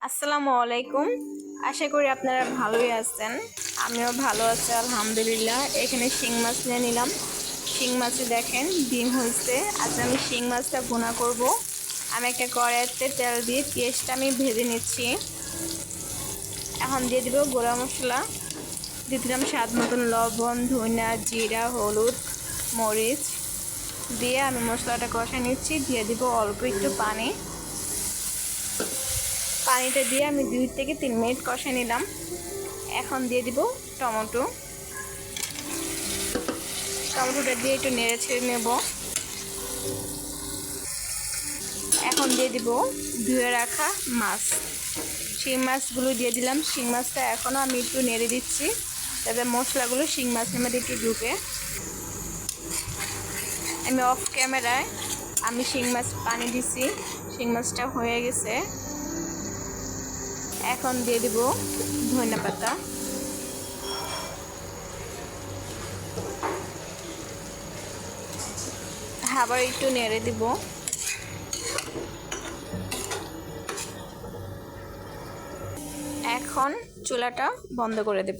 আসসালামু আলাইকুম। আশা করি আপনারা ভালোই আছেন। আমিও ভালো আছি আলহামদুলিল্লাহ। এখানে শিং মাছ নিয়ে নিলাম। শিং মাছে দেখেন ডিম হয়েছে। আজ আমি শিং মাছটা ভুনা করব। আমি একটা কড়াইতে তেল দিয়ে পেঁয়াজটা আমি ভেজে নিচ্ছি। এখন দিয়ে দিব গুঁড়া মশলা, দিয়ে দিলাম স্বাদ মতন লবণ, ধনিয়া, জিরা, হলুদ, মরিচ দিয়ে আমি মশলাটা কষা নিচ্ছি। দিয়ে দিব অল্প একটু পানি। পানিটা দিয়ে আমি 2 থেকে 3 মিনিট কষে নিলাম। এখন দিয়ে দিব টমেটোটা দিয়ে একটু নেড়ে ছেড়ে নেব। এখন দিয়ে দিব ধুয়ে রাখা মাছ, শিং মাছগুলো দিয়ে দিলাম। শিং মাছটা এখনও আমি একটু নেড়ে দিচ্ছি যাতে মশলাগুলো শিং মাছের মধ্যে একটু ঢুকে। আমি অফ ক্যামেরায় আমি শিং মাছ পানি দিছি, শিং মাছটা হয়ে গেছে। এখন দিয়ে দিব ধনিয়া পাতা, আবার একটু নেড়ে দিব। এখন চুলাটা বন্ধ করে দেব।